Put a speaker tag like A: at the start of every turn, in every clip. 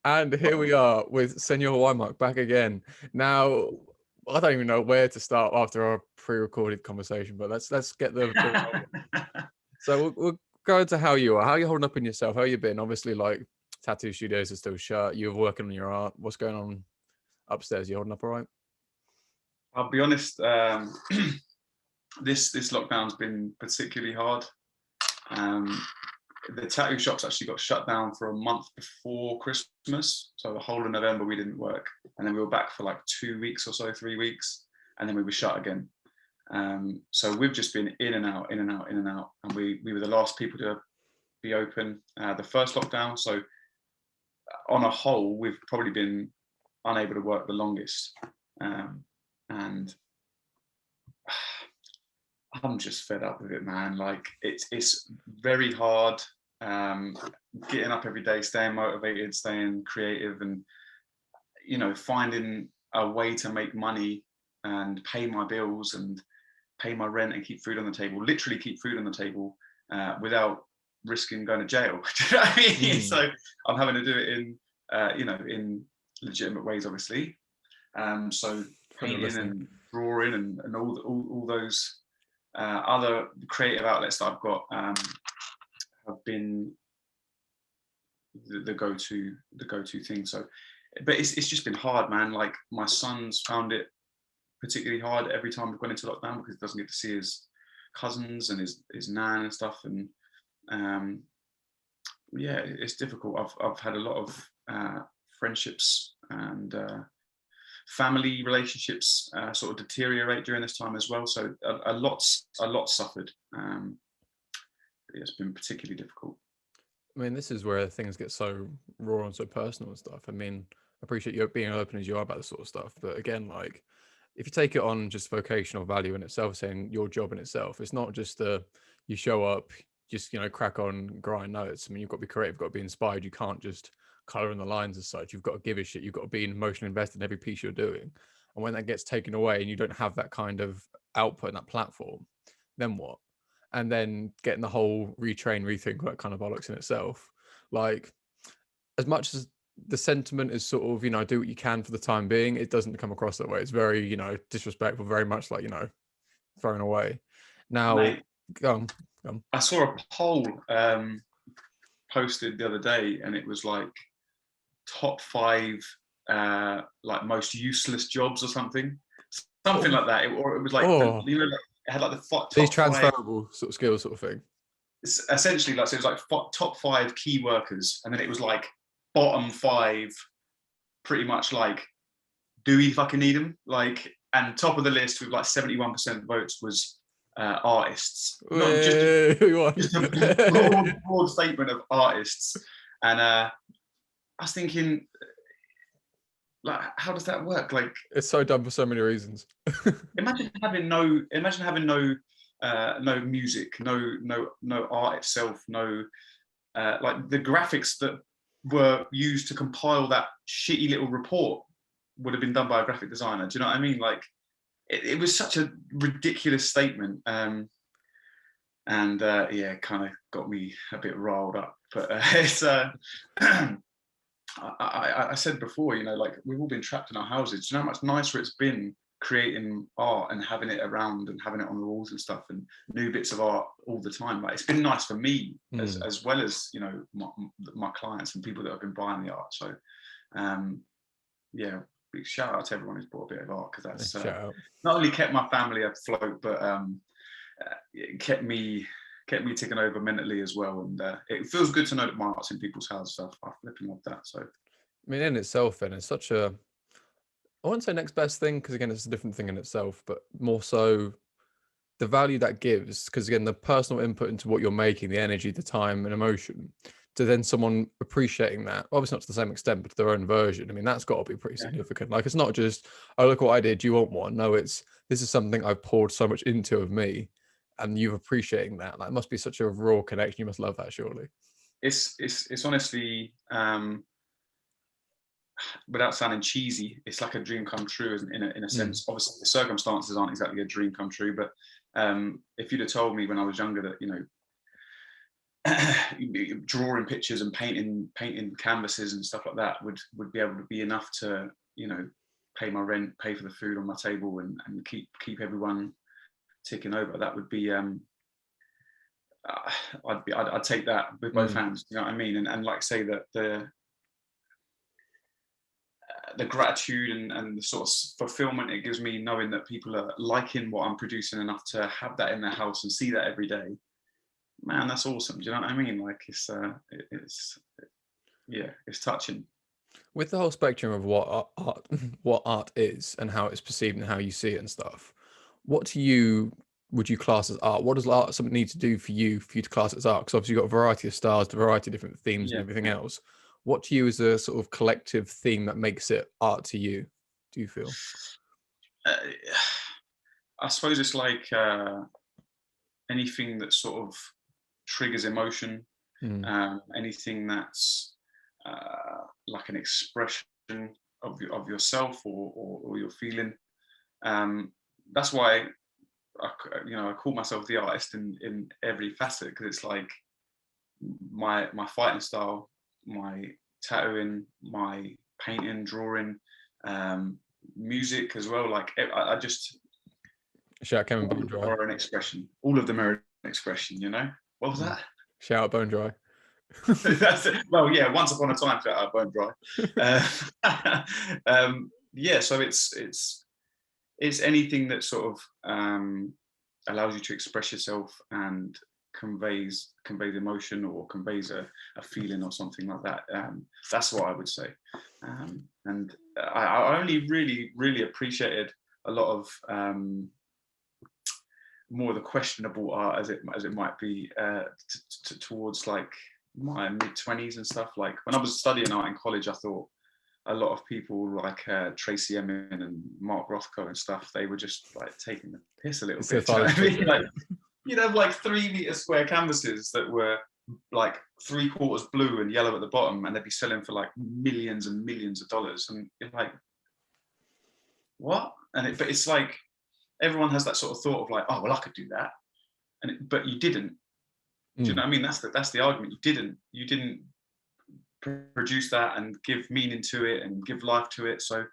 A: And here we are with Senor Whymark back again. Now, I don't even know where to start after our pre-recorded conversation, but let's get the ball rolling. So we'll go into how you are. How are you holding up in yourself? How you been? Obviously, like tattoo studios are still shut. You're working on your art. What's going on upstairs? You holding up all right?
B: I'll be honest. This lockdown's been particularly hard. The tattoo shops actually got shut down for a month before Christmas, so the whole of November we didn't work, and then we were back for like 2 weeks or so, 3 weeks, and then we were shut again. So we've just been in and out, and we were the last people to be open. The first lockdown, so on a whole, we've probably been unable to work the longest, and I'm just fed up with it, man. Like it's very hard getting up every day, staying motivated, staying creative, and finding a way to make money and pay my bills and pay my rent and keep food on the table. Literally keep food on the table without risking going to jail. Do you know what I mean? So I'm having to do it in legitimate ways, obviously. So painting and drawing and all those other creative outlets that I've got have been the go-to thing. So, but it's just been hard, man. Like my son's found it particularly hard every time we've gone into lockdown because he doesn't get to see his cousins and his nan and stuff. And yeah, it's difficult. I've had a lot of friendships and family relationships sort of deteriorate during this time as well. So a lot suffered. It's been particularly difficult.
A: I mean, this is where things get so raw and so personal and stuff. I mean, I appreciate you being open as you are about this sort of stuff. But again, like if you take it on just vocational value in itself, saying your job in itself, it's not just you show up, just, crack on, grind notes. I mean, you've got to be creative, you've got to be inspired. You can't just color in the lines as such. You've got to give a shit. You've got to be emotionally invested in every piece you're doing. And when that gets taken away and you don't have that kind of output in that platform, then what? And then getting the whole retrain, rethink, that kind of bollocks in itself. Like, as much as the sentiment is sort of, do what you can for the time being, it doesn't come across that way. It's very, disrespectful, very much like, thrown away. Now,
B: Mate,
A: go on.
B: I saw a poll posted the other day, and it was like top 5 like most useless jobs or something like that. Or it was like it had like the top
A: these transferable 5, sort of skills sort of thing.
B: It's essentially like, so it was like top 5 key workers, and then it was like bottom 5 pretty much like, do we fucking need them? Like, and top of the list with like 71% votes was artists. Not just a broad statement of artists. And I was thinking, like, how does that work? Like,
A: it's so dumb for so many reasons.
B: imagine having no music, no art itself, no like the graphics that were used to compile that shitty little report would have been done by a graphic designer. Do you know what I mean? Like, it was such a ridiculous statement. Yeah, it kind of got me a bit riled up. But it's I said before, like, we've all been trapped in our houses. Do you know how much nicer it's been creating art and having it around and having it on the walls and stuff and new bits of art all the time? Like, it's been nice for me as well as, my clients and people that have been buying the art. So yeah, big shout out to everyone who's bought a bit of art, because that's not only kept my family afloat, but it kept me ticking over mentally as well. And it feels good to know that my art's in people's houses. I flipping love that. So,
A: I mean, in itself, then it's such a, I wouldn't say next best thing, because again, it's a different thing in itself, but more so the value that gives, because again, the personal input into what you're making, the energy, the time and emotion, to then someone appreciating that, obviously not to the same extent, but to their own version. I mean, that's got to be pretty significant. Like, it's not just, oh, look what I did, do you want one? No, this is something I've poured so much into of me, and you appreciating that. Like, it must be such a raw connection. You must love that, surely.
B: It's honestly, without sounding cheesy, it's like a dream come true in a sense. Obviously, the circumstances aren't exactly a dream come true, but if you'd have told me when I was younger that, drawing pictures and painting canvases and stuff like that would be able to be enough to, you know, pay my rent, pay for the food on my table, and keep everyone ticking over. That would be I'd take that with both hands. You know what I mean? And like say that the gratitude and the sort of fulfillment it gives me knowing that people are liking what I'm producing enough to have that in their house and see that every day. Man, that's awesome. Do you know what I mean? Like it's touching.
A: With the whole spectrum of what art, what art is and how it's perceived and how you see it and stuff, what to you would you class as art? What does art something need to do for you to class it as art? Because obviously you've got a variety of styles, a variety of different themes and everything else. What to you is a sort of collective theme that makes it art to you, do you feel?
B: I suppose it's like anything that sort of triggers emotion, anything that's like an expression of yourself or your feeling. That's why I call myself the artist in every facet, because it's like my fighting style, my tattooing, my painting, drawing, music as well. Like I just
A: shout Kamen Bone Dry.
B: Are an expression. All of them are an expression. You know what was that?
A: Shout out Bone Dry.
B: That's it. Well, yeah. Once upon a time, shout out Bone Dry. Yeah. So it's anything that sort of allows you to express yourself and conveys emotion or conveys a feeling or something like that. That's what I would say. And I only really appreciated a lot of more of the questionable art, as it might be, towards like my mid-20s and stuff. Like when I was studying art in college, I thought a lot of people like Tracy Emin and Mark Rothko and stuff, they were just like taking the piss a little bit. You know what I mean? Like, you'd have like 3 meter square canvases that were like 3/4 blue and yellow at the bottom, and they'd be selling for like millions and millions of dollars. And you're like, what? But it's like everyone has that sort of thought of like, oh well, I could do that, but you didn't. Do you know what I mean? That's the argument. You didn't produce that and give meaning to it and give life to it. So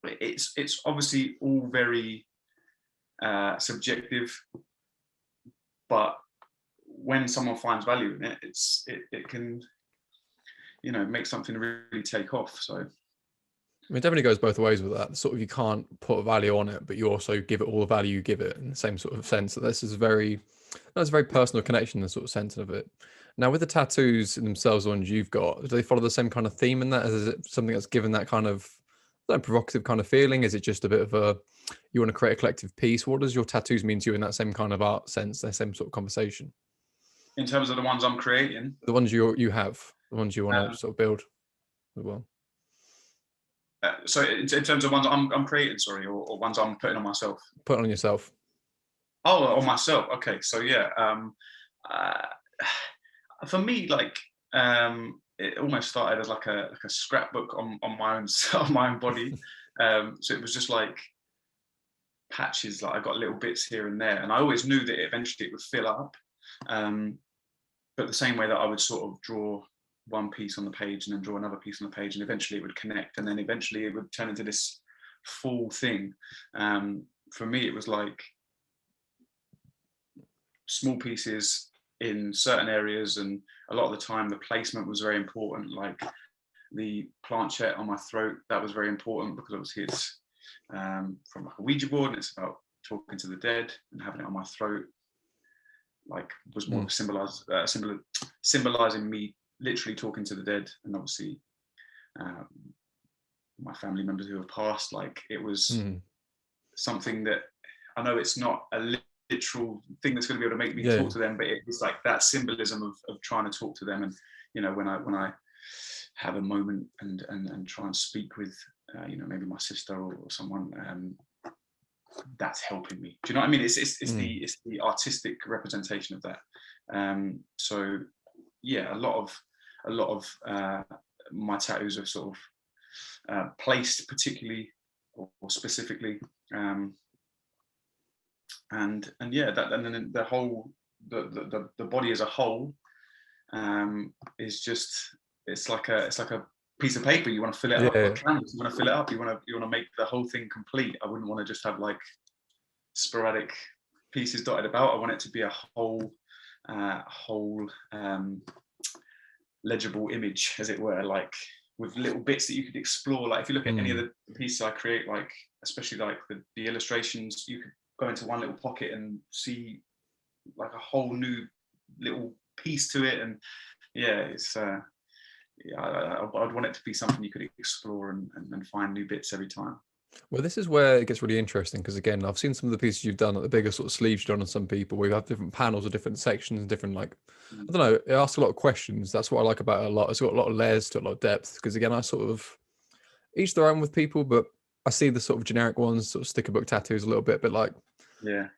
B: it's obviously all very subjective, but when someone finds value in it, it can, you know, make something really take off. So
A: I mean, it definitely goes both ways with that. Sort of, you can't put a value on it, but you also give it all the value you give it in the same sort of sense. So that's a very personal connection, the sort of sense of it. Now, with the tattoos themselves, the ones you've got, do they follow the same kind of theme in that? Is it something that's given that kind of provocative kind of feeling? Is it just a bit of a, you want to create a collective piece? What does your tattoos mean to you in that same kind of art sense, that same sort of conversation?
B: In terms of the ones I'm creating?
A: The ones you have, the ones you want to sort of build as well.
B: So in terms of ones I'm creating, sorry, or ones I'm putting on myself?
A: Putting on yourself.
B: Oh, on myself. Okay, so yeah. For me, like it almost started as like a scrapbook on my own body. So it was just like patches. Like I got little bits here and there, and I always knew that eventually it would fill up. But the same way that I would sort of draw one piece on the page and then draw another piece on the page, and eventually it would connect, and then eventually it would turn into this full thing. For me, it was like small pieces in certain areas, and a lot of the time the placement was very important. Like the planchette on my throat, that was very important because obviously it's from like a Ouija board, and it's about talking to the dead, and having it on my throat like was more symbolizing me literally talking to the dead. And obviously my family members who have passed, like it was something that I know it's not a literal thing that's going to be able to make me talk to them, but it was like that symbolism of trying to talk to them. And you know, when I have a moment and try and speak with you know, maybe my sister or someone, that's helping me. Do you know what I mean? It's the artistic representation of that. So yeah, a lot of my tattoos are sort of placed particularly or specifically, and yeah, that, and then the whole the body as a whole is just, it's like a piece of paper. You want to fill it up, or canvas, you want to fill it up, you want to make the whole thing complete. I wouldn't want to just have like sporadic pieces dotted about. I want it to be a whole legible image, as it were, like with little bits that you could explore. Like if you look at any of the pieces I create, like especially like the illustrations, you could go into one little pocket and see like a whole new little piece to it. And yeah, it's I'd want it to be something you could explore and find new bits every time.
A: Well, this is where it gets really interesting, because again, I've seen some of the pieces you've done, like the bigger sort of sleeves you've done on some people, where you have different panels or different sections, different, like, I don't know, it asks a lot of questions. That's what I like about it a lot. It's got a lot of layers to it, a lot of depth, because again, I sort of, each their own with people, but I see the sort of generic ones, sort of sticker book tattoos a little bit, but like,
B: yeah,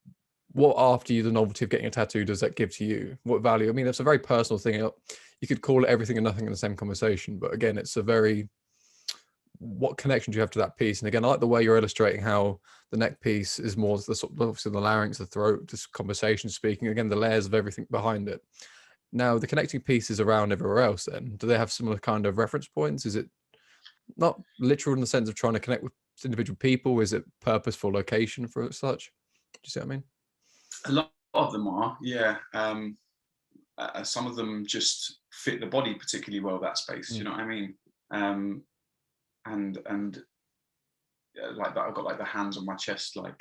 A: what after you, the novelty of getting a tattoo, does that give to you? What value? I mean, that's a very personal thing. You could call it everything and nothing in the same conversation, but again, it's a very, what connection do you have to that piece? And again, I like the way you're illustrating how the neck piece is more the sort of, obviously the larynx, the throat, this conversation speaking, again, the layers of everything behind it. Now, the connecting pieces around everywhere else, then, do they have similar kind of reference points? Is it not literal in the sense of trying to connect with individual people? Is it purposeful location for such? Do you see what I mean?
B: A lot of them are, yeah. Some of them just fit the body particularly well, that space. Do you know what I mean? And like that, I've got like the hands on my chest, like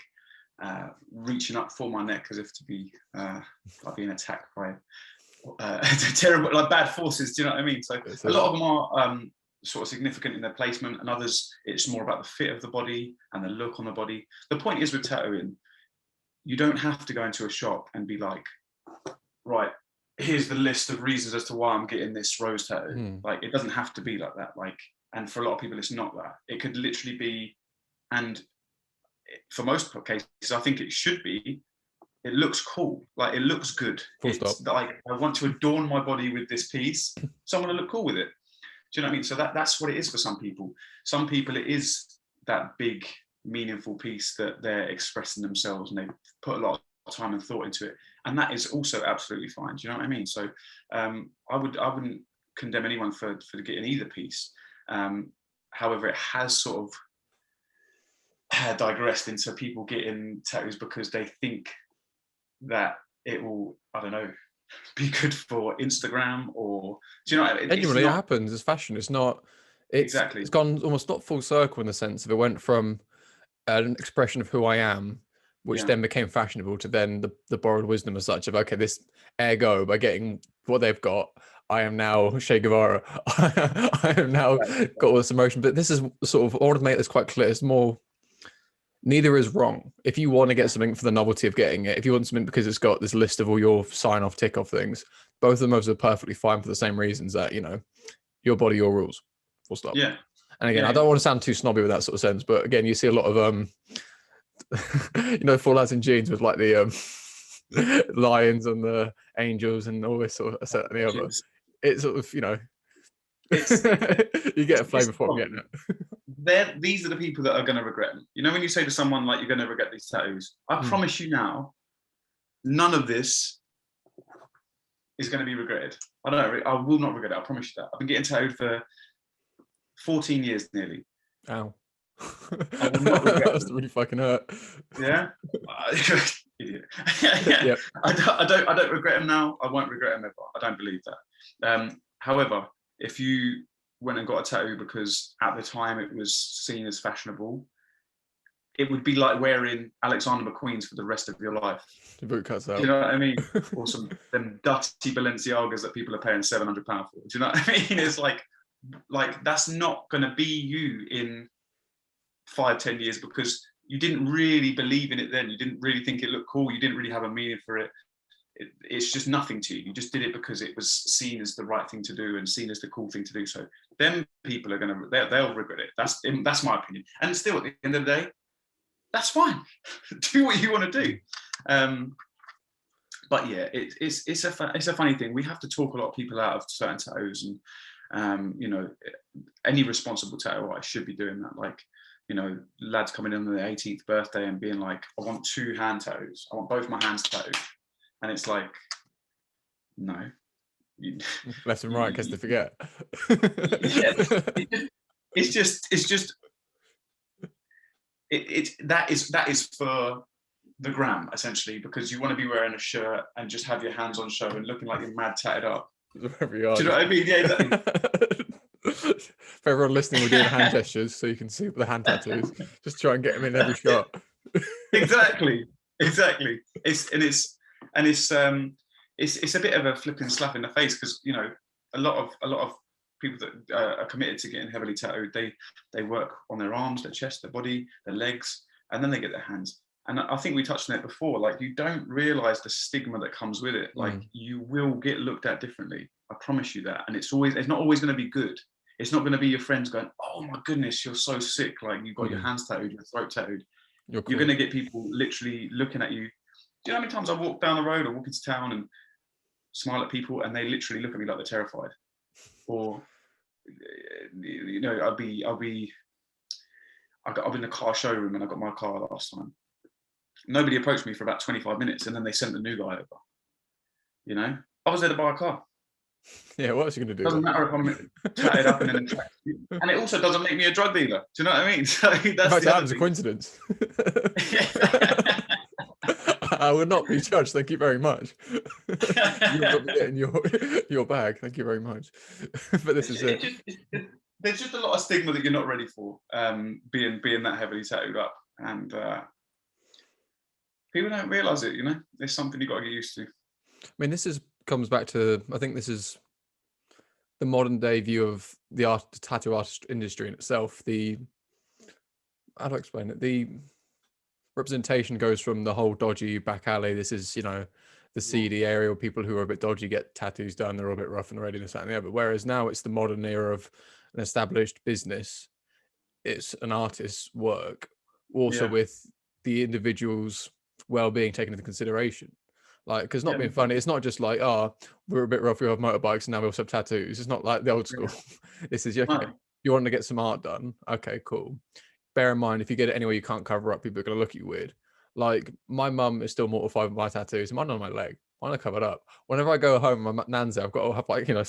B: reaching up for my neck as if to be like being attacked by terrible, like bad forces. Do you know what I mean? So a lot of them are sort of significant in their placement, and others it's more about the fit of the body and the look on the body. The point is with tattooing, you don't have to go into a shop and be like, right, here's the list of reasons as to why I'm getting this rose tattoo. Like, it doesn't have to be like that. Like, and for a lot of people, it's not that. It could literally be, and for most cases, I think it should be, it looks cool. Like, it looks good. It's like, I want to adorn my body with this piece. So I'm going to look cool with it. Do you know what I mean? So that's what it is for some people. Some people, it is that big, meaningful piece that they're expressing themselves, and they put a lot of time and thought into it. And that is also absolutely fine. Do you know what I mean? So I wouldn't condemn anyone for getting either piece. However, it has sort of digressed into people getting tattoos because they think that it will, I don't know, be good for Instagram, or do you know?
A: Genuinely, it happens. It's fashion. It's not. It's gone almost not full circle in the sense of it went from an expression of who I am, which then became fashionable, to then the borrowed wisdom as such of, okay, this ergo, by getting what they've got, I am now Che Guevara. I have now got all this emotion. But this is sort of, I want to make this quite clear. It's more, neither is wrong. If you want to get something for the novelty of getting it, if you want something because it's got this list of all your sign off, tick off things, both of them are perfectly fine for the same reasons, that, you know, your body, your rules. Full stop. Yeah. And again, I don't want to sound too snobby with that sort of sense, but again, you see a lot of you know, fallouts in jeans with like the lions and the angels and all this sort of set and the other. It's sort of, you know, it's you get a flavour for getting it.
B: These are the people that are going to regret them. You know, when you say to someone like, you're going to regret these tattoos, I promise you now, none of this is going to be regretted. I will not regret it. I promise you that. I've been getting tattooed for 14 years nearly.
A: Ow.
B: I will not regret
A: That's really fucking hurt.
B: Yeah. Idiot. Yeah. Yep. I don't regret them now. I won't regret them ever. I don't believe that. However, if you went and got a tattoo because at the time it was seen as fashionable, it would be like wearing Alexander McQueen's for the rest of your life.
A: The boot cuts out.
B: Do you know what I mean? Or them dusty Balenciagas that people are paying £700 for. Do you know what I mean? It's like that's not going to be you in 5-10 years, because you didn't really believe in it then. You didn't really think it looked cool. You didn't really have a meaning for it. It's just nothing to you. You just did it because it was seen as the right thing to do and seen as the cool thing to do. So them people are they'll regret it. That's my opinion. And still, at the end of the day, that's fine. Do what you want to do. But yeah, it's a funny thing. We have to talk a lot of people out of certain tattoos, and you know, any responsible tattoo artist should be doing that. Like, you know, lads coming in on their 18th birthday and being like, I want 2 hand tattoos. I want both my hands tattooed. And it's like, no.
A: Left and right, because they forget.
B: Yeah, that is for the gram, essentially, because you want to be wearing a shirt and just have your hands on show and looking like you're mad tatted up.
A: Wherever you are.
B: Do you know what I mean? Yeah, exactly.
A: For everyone listening, we're doing hand gestures so you can see the hand tattoos. Just try and get them in every shot.
B: Exactly. It's a bit of a flipping slap in the face, because, you know, a lot of people that are committed to getting heavily tattooed, they work on their arms, their chest, their body, their legs, and then they get their hands. And I think we touched on it before, like, you don't realize the stigma that comes with it. Like, you will get looked at differently. I promise you that. And it's not always going to be good. It's not going to be your friends going, oh my goodness, you're so sick. Like, you've got your hands tattooed, your throat tattooed.
A: You're
B: going to get people literally looking at you. Do you know how many times I walk down the road or walk into town and smile at people and they literally look at me like they're terrified? Or, you know, I'll be in a car showroom and I got my car last time. Nobody approached me for about 25 minutes, and then they sent the new guy over. You know, I was there to buy a car.
A: Yeah, what else are you going to do?
B: Doesn't matter if I'm tatted up and in a tracksuit, and it also doesn't make me a drug dealer. Do you know what I mean? So that's
A: that was a coincidence. I would not be judged. Thank you very much. You'll be getting your bag. Thank you very much. But this is it.
B: There's just a lot of stigma that you're not ready for, being that heavily tattooed up, and people don't realize it. You know, there's something you got to get used to.
A: I mean, comes back to, I think this is the modern day view of the tattoo artist industry in itself. How do I explain it? The representation goes from the whole dodgy back alley. This is, you know, the seedy area where people who are a bit dodgy get tattoos done. They're all a bit rough and ready, this, that, and the other. Whereas now it's the modern era of an established business. It's an artist's work, also with the individual's well-being taken into consideration. Like, because not being funny, it's not just like, oh, we're a bit rough, we have motorbikes and now we also have tattoos. It's not like the old school. This is, okay, you want to get some art done, okay, cool. Bear in mind, if you get it anywhere you can't cover up, people are going to look at you weird. Like, my mum is still mortified with my tattoos. Mine on my leg, mine are covered up. Whenever I go home, my nan's there, I've got to have, like, you know,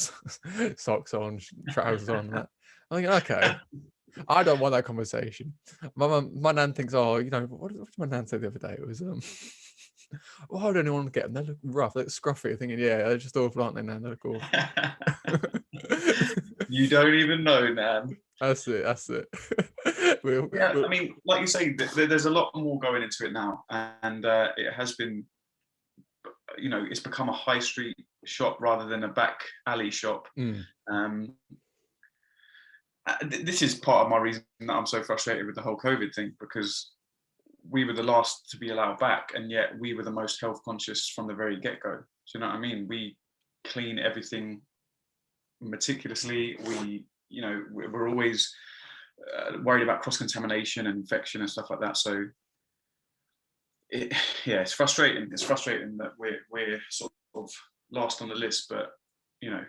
A: socks on, trousers on, that. I'm like, okay, I don't want that conversation. My nan thinks, oh, you know, what did my nan say the other day? It was, oh, I don't want to get them. They look rough, they look scruffy. Thinking, yeah, they're just awful, aren't they, nan? They look awful.
B: You don't even know, nan.
A: That's it.
B: I mean, like you say, there's a lot more going into it now, and it has been, you know, it's become a high street shop rather than a back alley shop. This is part of my reason that I'm so frustrated with the whole COVID thing, because we were the last to be allowed back, and yet we were the most health conscious from the very get-go. Do you know what I mean? We clean everything meticulously. We're always worried about cross-contamination and infection and stuff like that. So it's frustrating. It's frustrating that we're sort of last on the list, but, you know,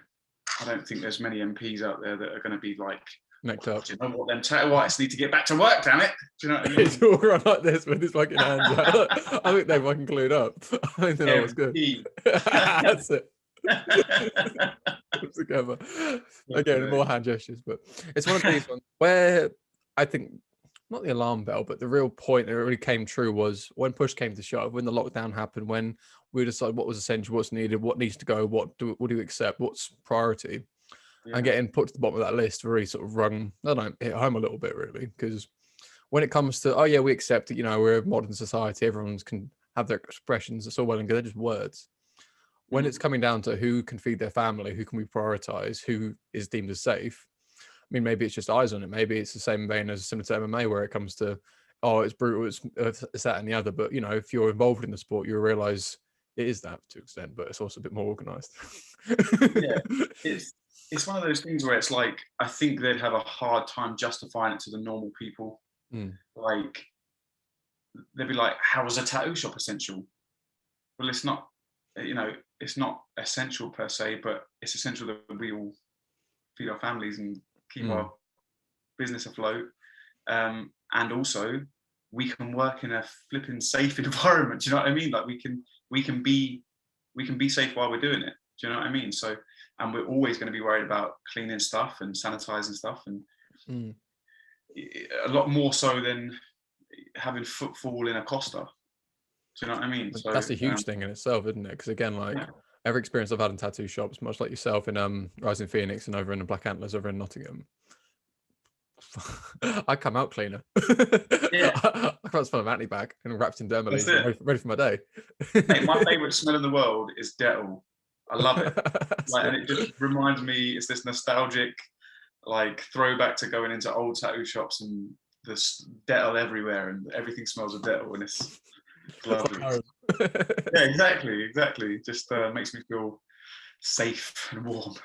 B: I don't think there's many MPs out there that are going to be like,
A: necked up.
B: Do you know what? Them tattoo artists need to get back to work, damn it. Do you know what I mean?
A: It's all run like this with his fucking hands out. I think they're fucking glued up. I think they know what's good. That's it. Together. Again, more hand gestures, but it's one of these ones where I think, not the alarm bell, but the real point that it really came true was when push came to shove, when the lockdown happened, when we decided what was essential, what's needed, what needs to go, what do you accept, what's priority. And getting put to the bottom of that list really sort of hit home a little bit, really, because when it comes to, oh yeah, we accept it, you know, we're a modern society, everyone can have their expressions, it's all well and good, they're just words. When it's coming down to who can feed their family, who can we prioritize, who is deemed as safe, I mean, maybe it's just eyes on it, maybe it's the same vein as similar to MMA, where it comes to, oh, it's brutal, it's that and the other, but, you know, if you're involved in the sport, you realize it is that to an extent, but it's also a bit more organized.
B: It's one of those things where it's like, I think they'd have a hard time justifying it to the normal people. Like, they'd be like, how is a tattoo shop essential? Well, it's not, you know, it's not essential per se, but it's essential that we all feed our families and keep our business afloat. And also, we can work in a flipping safe environment. Do you know what I mean? Like, we can be we can be safe while we're doing it. Do you know what I mean? So, and we're always going to be worried about cleaning stuff and sanitizing stuff, and a lot more so than having footfall in a Costa. Do you know what I mean? So
A: that's a huge thing in itself, isn't it? Because again, like every experience I've had in tattoo shops, much like yourself in Rising Phoenix and over in the Black Antlers over in Nottingham, I come out cleaner. I can't smell a vanity bag and wrapped in Dermalene, ready for my day.
B: Hey, my favorite smell in the world is Dettol. I love it. Like, and it just reminds me, it's this nostalgic, like, throwback to going into old tattoo shops and there's Dettol everywhere and everything smells of Dettol, and it's lovely. Yeah, exactly. Just makes me feel safe and warm.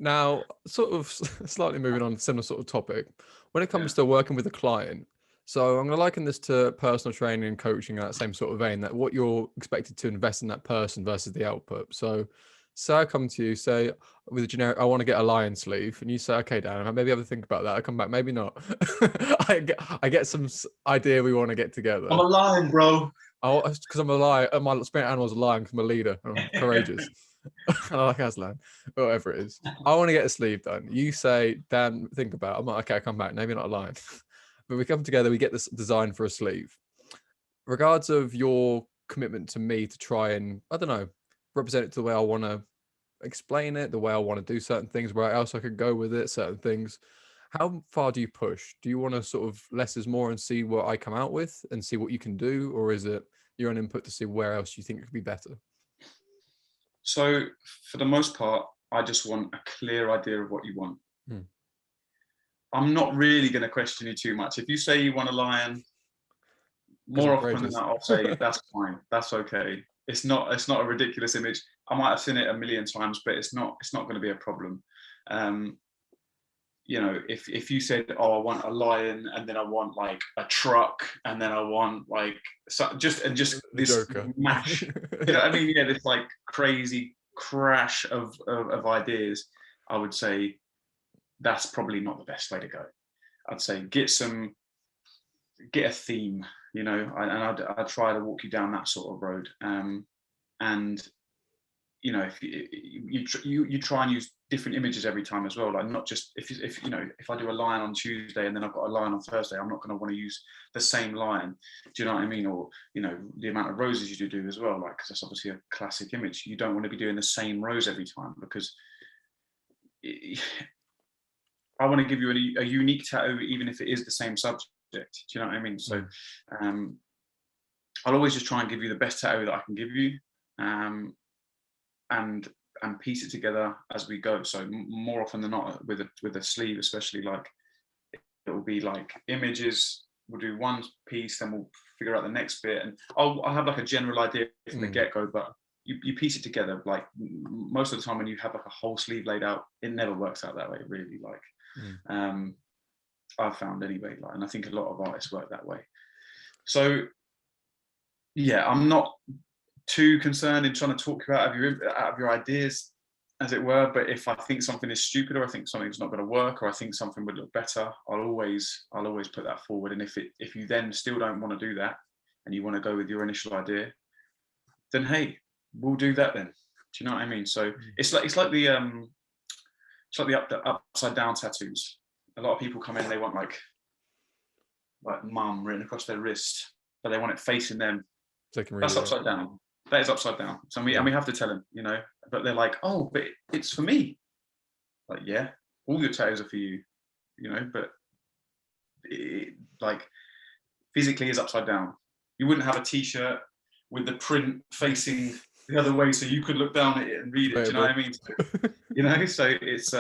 A: Now, sort of slightly moving on, similar sort of topic. When it comes to working with a client, so I'm going to liken this to personal training and coaching in that same sort of vein, that what you're expected to invest in that person versus the output. So say I come to you, say with a generic, I want to get a lion sleeve, and you say, okay, Dan, I maybe have to think about that. I come back, maybe not. I get some idea we want to get together.
B: I'm a lion, bro.
A: Because I'm a lion. My spirit animal's a lion because I'm a leader. I'm courageous. I like Aslan, whatever it is. I want to get a sleeve done. You say, Dan, think about it. I'm like, okay, I come back. Maybe not a lion. But we come together, we get this design for a sleeve. Regards of your commitment to me to try and, I don't know, represent it to the way I want to explain it, the way I want to do certain things, where else I could go with it, certain things. How far do you push? Do you want to sort of less is more and see what I come out with and see what you can do? Or is it your own input to see where else you think it could be better?
B: So for the most part, I just want a clear idea of what you want. I'm not really going to question you too much. If you say you want a lion, more often than not, I'll say that's fine, that's okay. It's not a ridiculous image. I might have seen it a million times, but it's not going to be a problem. You know, if you said, oh, I want a lion, and then I want like a truck, and then I want like just this
A: Joker.
B: mash. You know, I mean, yeah, this like crazy crash of ideas. I would say that's probably not the best way to go. I'd say get a theme, you know, and I'd try to walk you down that sort of road. And you know, if you try and use different images every time as well, like not just if you know, if I do a lion on Tuesday and then I've got a lion on Thursday, I'm not going to want to use the same lion. Do you know what I mean? Or, you know, the amount of roses you do as well, like, because that's obviously a classic image. You don't want to be doing the same rose every time, because I want to give you a unique tattoo, even if it is the same subject. Do you know what I mean? So I'll always just try and give you the best tattoo that I can give you, and piece it together as we go. So more often than not, with a sleeve especially, like, it will be like images. We'll do one piece, then we'll figure out the next bit, and I'll have like a general idea from the get-go, but you piece it together. Like, most of the time when you have like a whole sleeve laid out, it never works out that way, really. Like, I've found anyway, like, and I think a lot of artists work that way. So yeah, I'm not too concerned in trying to talk you out of your ideas, as it were. But if I think something is stupid, or I think something's not going to work, or I think something would look better, I'll always put that forward. And if you then still don't want to do that, and you want to go with your initial idea, then hey, we'll do that then. Do you know what I mean? So it's like the upside down tattoos. A lot of people come in and they want like mum written across their wrist, but they want it facing them. That's upside down. That is upside down. So we have to tell them, you know, but they're like, oh, but it's for me. Like, yeah, all your tattoos are for you, you know, but it, like, physically is upside down. You wouldn't have a t-shirt with the print facing the other way so you could look down at it and read it. Do you know what I mean? So, you know, so it's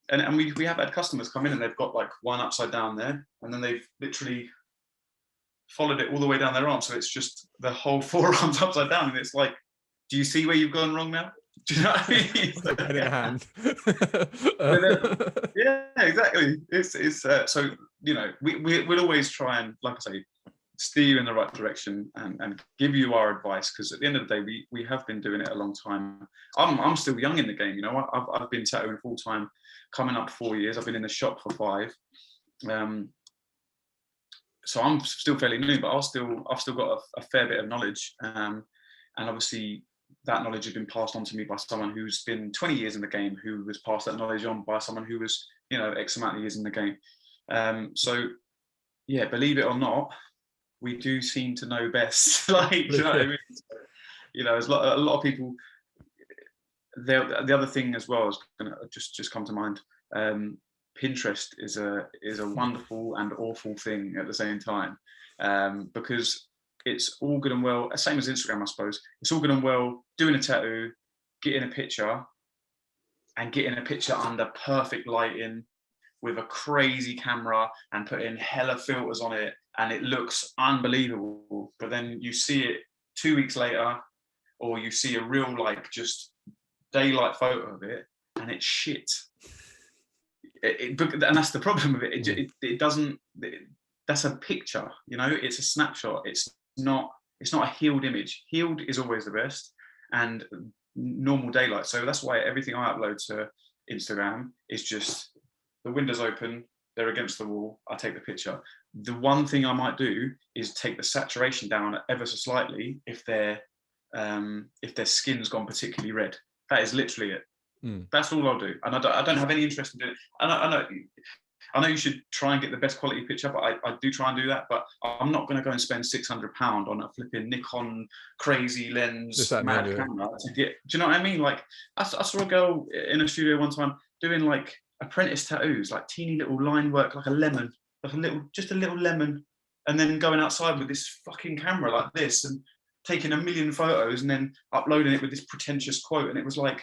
B: and we have had customers come in and they've got like one upside down there, and then they've literally followed it all the way down their arm, so it's just the whole forearm's upside down, and it's like, do you see where you've gone wrong now? Do you know what I mean?
A: Like pen in hand.
B: Yeah, exactly. It's so, you know, we'll always try and, like I say, steer you in the right direction and give you our advice, because at the end of the day, we have been doing it a long time. I'm still young in the game, you know. I've been tattooing full time, coming up 4 years. I've been in the shop for 5. So I'm still fairly new, but I've still got a fair bit of knowledge, and obviously that knowledge has been passed on to me by someone who's been 20 years in the game, who was passed that knowledge on by someone who was, you know, X amount of years in the game. So yeah, believe it or not, we do seem to know best. Like, you know what I mean? You know, there's a lot of people. The other thing as well is going to just come to mind. Pinterest is a wonderful and awful thing at the same time, because it's all good and well, same as Instagram, I suppose. It's all good and well doing a tattoo, getting a picture under perfect lighting with a crazy camera and putting hella filters on it, and it looks unbelievable. But then you see it 2 weeks later, or you see a real like just daylight photo of it, and it's shit. And that's the problem with it. It doesn't. That's a picture, you know. It's a snapshot. It's not a healed image. Healed is always the best, and normal daylight. So that's why everything I upload to Instagram is just the window's open, they're against the wall, I take the picture. The one thing I might do is take the saturation down ever so slightly if their skin's gone particularly red. That is literally it. That's all I'll do. And I don't have any interest in doing it. I know you should try and get the best quality picture, but I do try and do that. But I'm not going to go and spend £600 on a flipping Nikon crazy lens mad camera to get. Do you know what I mean? Like I saw a girl in a studio one time doing like apprentice tattoos, like teeny little line work, like a lemon, just a little lemon, and then going outside with this fucking camera like this and taking a million photos and then uploading it with this pretentious quote. And it was like,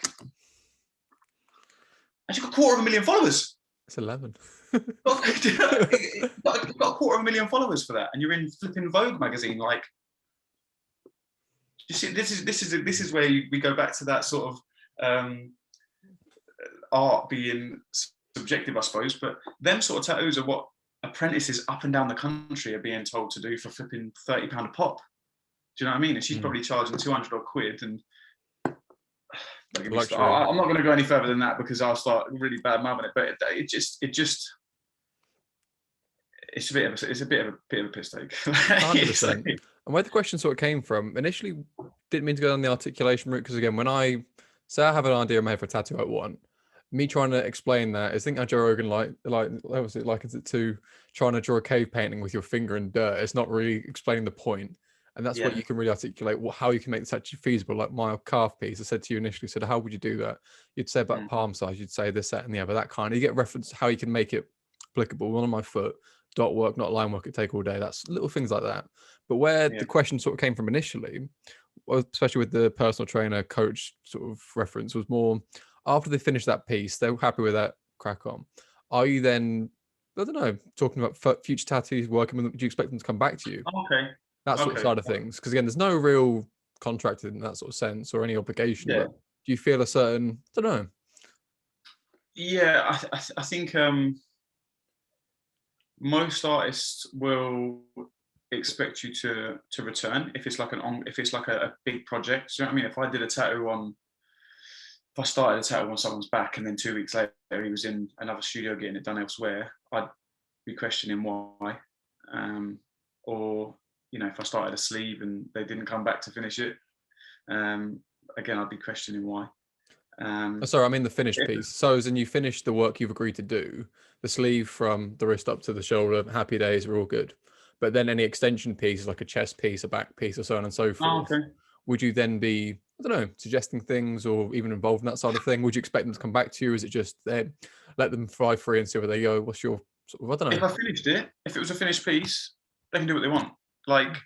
B: and she got 250,000 followers.
A: It's 11.
B: Got 250,000 followers for that, and you're in flipping Vogue magazine. Like, you see, this is where we go back to that sort of art being subjective, I suppose. But them sort of tattoos are what apprentices up and down the country are being told to do for flipping £30 a pop. Do you know what I mean? And she's probably charging 200 odd quid. And I'm not going to go any further than that because I'll start really bad mouthing it. But it's a bit of a piss take.
A: 100%. And where the question sort of came from, initially didn't mean to go down the articulation route, because again, when I say I have an idea in my head for a tattoo I want, me trying to explain that is, I think how Joe Rogan likens it to trying to draw a cave painting with your finger in dirt. It's not really explaining the point. And that's what you can really articulate, how you can make this actually feasible. Like my calf piece, I said to you initially, said, how would you do that? You'd say about palm size, you'd say this, that, and the other, that kind of, you get reference how you can make it applicable. One on my foot, dot work, not line work, it take all day. That's little things like that. But where the question sort of came from initially, especially with the personal trainer, coach sort of reference, was more after they finish that piece, they're happy with that, crack on. Are you then, I don't know, talking about future tattoos, working with them, do you expect them to come back to you?
B: Okay.
A: That sort of side of things. Because again, there's no real contract in that sort of sense or any obligation. But do you feel a certain, I don't know.
B: Yeah, I think most artists will expect you to return if it's like a big project. Do you know what I mean? If I started a tattoo on someone's back and then 2 weeks later he was in another studio getting it done elsewhere, I'd be questioning why. Or, you know, if I started a sleeve and they didn't come back to finish it, again, I'd be questioning why.
A: Sorry, I mean the finished piece. So as in you finished the work you've agreed to do, the sleeve from the wrist up to the shoulder, happy days are all good. But then any extension pieces, like a chest piece, a back piece, or so on and so forth, would you then be, I don't know, suggesting things or even involved in that sort of thing? Would you expect them to come back to you? Or is it just let them fly free and see where they go? What's your sort of, I don't know.
B: If I finished it, if it was a finished piece, they can do what they want. Like,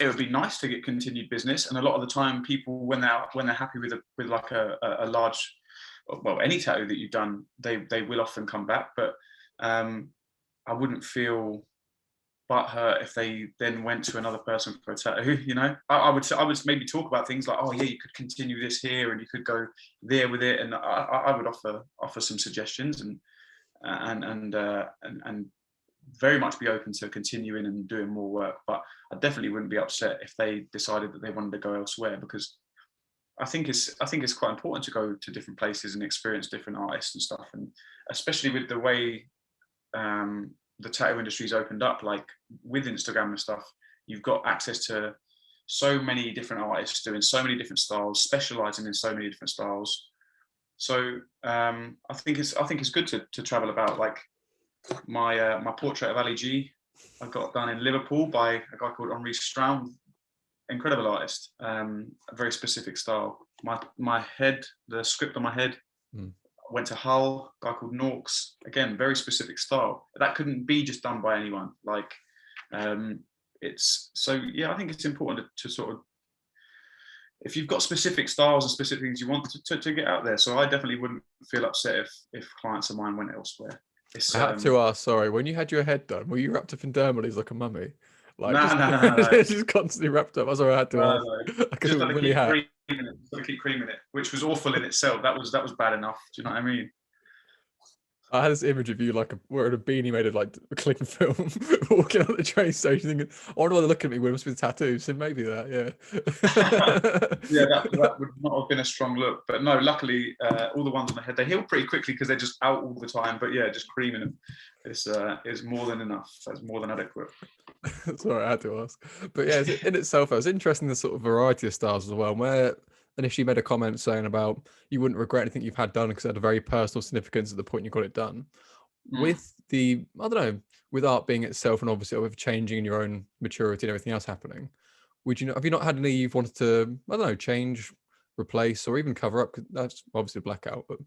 B: it would be nice to get continued business, and a lot of the time, people when they're happy with like a large, well, any tattoo that you've done, they will often come back. But I wouldn't feel butthurt if they then went to another person for a tattoo. You know, I would maybe talk about things like, oh yeah, you could continue this here, and you could go there with it, and I would offer some suggestions and very much be open to continuing and doing more work. But I definitely wouldn't be upset if they decided that they wanted to go elsewhere, because I think it's quite important to go to different places and experience different artists and stuff. And especially with the way the tattoo industry's opened up, like with Instagram and stuff, you've got access to so many different artists doing so many different styles, specializing in so many different styles. So I think it's good to travel about. Like my portrait of Ali G, I got done in Liverpool by a guy called Henri Straum, incredible artist, a very specific style. My head, the script on my head, went to Hull, a guy called Norks, again, very specific style. That couldn't be just done by anyone. Like, it's so, yeah, I think it's important to sort of, if you've got specific styles and specific things you want to get out there. So I definitely wouldn't feel upset if clients of mine went elsewhere.
A: I had to ask, sorry, when you had your head done, were you wrapped up in dermalies like a mummy? Like,
B: no.
A: just constantly wrapped up. That's what I had to ask.
B: No.
A: I couldn't really have.
B: Keep creaming it, which was awful in itself. That was bad enough. Do you know what I mean?
A: I had this image of you like wearing a beanie made of like a cling film, walking out the train station, thinking, "I wonder why they're looking at me. Where must be the tattoos?" So maybe that, yeah.
B: Yeah, that would not have been a strong look. But no, luckily, all the ones on the head, they heal pretty quickly because they're just out all the time. But yeah, just creaming them is more than enough. That's more than adequate.
A: Sorry, I had to ask. But yeah, in itself, it was interesting the sort of variety of styles as well. Where initially made a comment saying about you wouldn't regret anything you've had done because it had a very personal significance at the point you got it done. With the, I don't know, with art being itself and obviously with changing in your own maturity and everything else happening, have you not had any you've wanted to, I don't know, change, replace, or even cover up? 'Cause that's obviously a blackout, but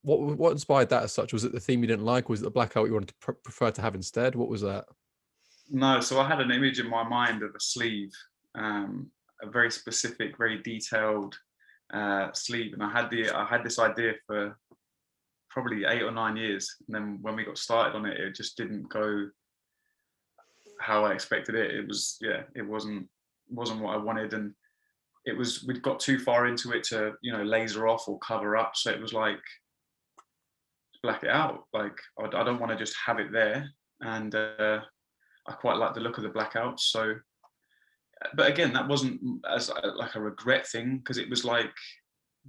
A: what inspired that as such? Was it the theme you didn't like? Was it the blackout you wanted to prefer to have instead? What was that?
B: No, so I had an image in my mind of a sleeve, a very specific, very detailed sleeve, and I had this idea for probably 8 or 9 years, and then when we got started on it, it just didn't go how I expected it. It wasn't what I wanted, and we'd got too far into it to laser off or cover up. So it was like black it out. Like I don't want to just have it there, and I quite like the look of the blackouts. So, but again, that wasn't as like a regret thing, because it was like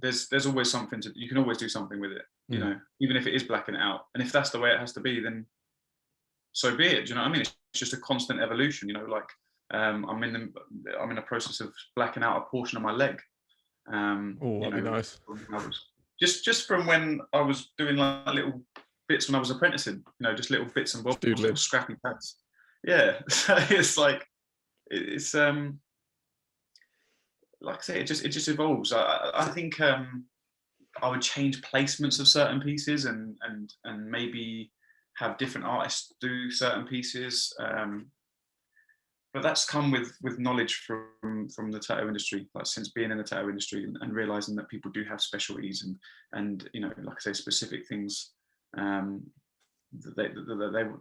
B: there's always something you can always do something with it, even if it is blacking it out. And if that's the way it has to be, then so be it. Do you know what I mean? It's just a constant evolution. Like I'm in the process of blacking out a portion of my leg.
A: Oh, that'd be nice.
B: Just from when I was doing like little bits when I was apprenticing, just little bits and bobs, little scrappy pads. Yeah, so it's like it's like I say, it just evolves. I think I would change placements of certain pieces and maybe have different artists do certain pieces. But that's come with knowledge from the tattoo industry, like since being in the tattoo industry and realizing that people do have specialties and like I say, specific things that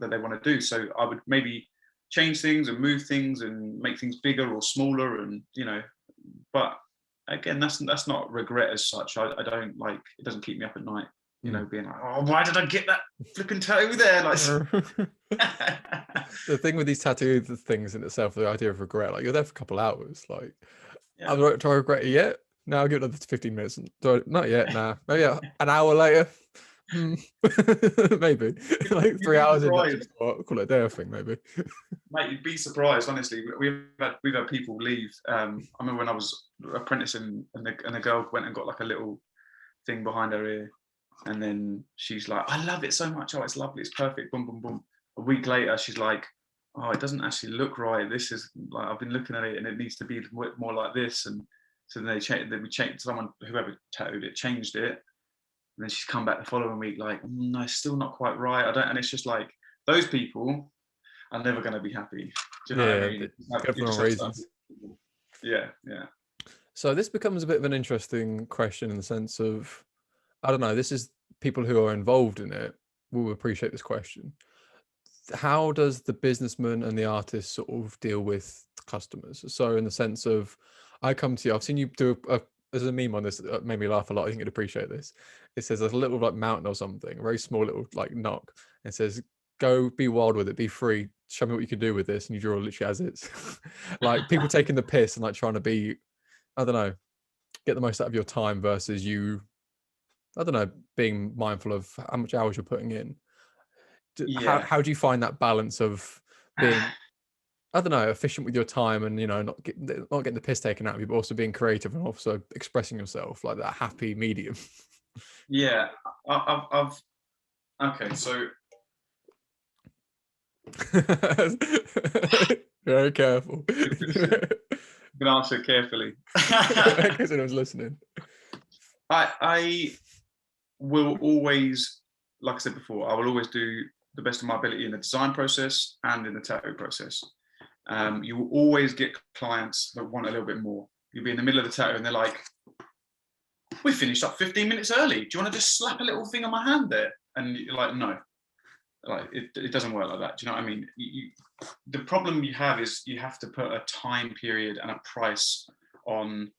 B: they want to do. So I would maybe change things and move things and make things bigger or smaller, and but again, that's not regret as such. I don't like, it doesn't keep me up at night, being like, oh, why did I get that flipping tattoo there? Like
A: the thing with these tattoo things in itself, the idea of regret, like you're there for a couple hours, like do I regret it yet? No, I'll give it another 15 minutes. Not yet. Nah, maybe an hour later. Maybe like 3 hours in, call it a day, I think. Maybe.
B: Mate, you'd be surprised, honestly. We've had people leave. I remember when I was apprenticing and the girl went and got like a little thing behind her ear, and then she's like, I love it so much. Oh, it's lovely, it's perfect. Boom, boom, boom. A week later, she's like, oh, it doesn't actually look right. This is like, I've been looking at it and it needs to be more like this. And so then we changed, someone, whoever tattooed it, changed it. And then she's come back the following week like, no, it's still not quite right. And it's just like, those people are never going to be happy. Do you know what I mean?
A: For no reasons.
B: Yeah.
A: So this becomes a bit of an interesting question in the sense of, I don't know, this is people who are involved in it will appreciate this question. How does the businessman and the artist sort of deal with customers? So in the sense of, I come to you, I've seen you do there's a meme on this that made me laugh a lot. I think you'd appreciate this. It says there's a little like mountain or something, a very small little like knock. It says, go be wild with it, be free, show me what you can do with this. And you draw literally as it's like people taking the piss and like trying to be, I don't know, get the most out of your time versus you, I don't know, being mindful of how much hours you're putting in. How do you find that balance of being I don't know, efficient with your time, and not getting the piss taken out of you, but also being creative and also expressing yourself, like that happy medium.
B: Yeah, I've okay. So
A: Very careful.
B: I'm gonna answer carefully.
A: In case anyone's listening.
B: I will always, like I said before, I will always do the best of my ability in the design process and in the tattoo process. You will always get clients that want a little bit more. You'll be in the middle of the tattoo and they're like, we finished up 15 minutes early. Do you want to just slap a little thing on my hand there? And you're like, no, like it doesn't work like that. Do you know what I mean? The problem you have is you have to put a time period and a price on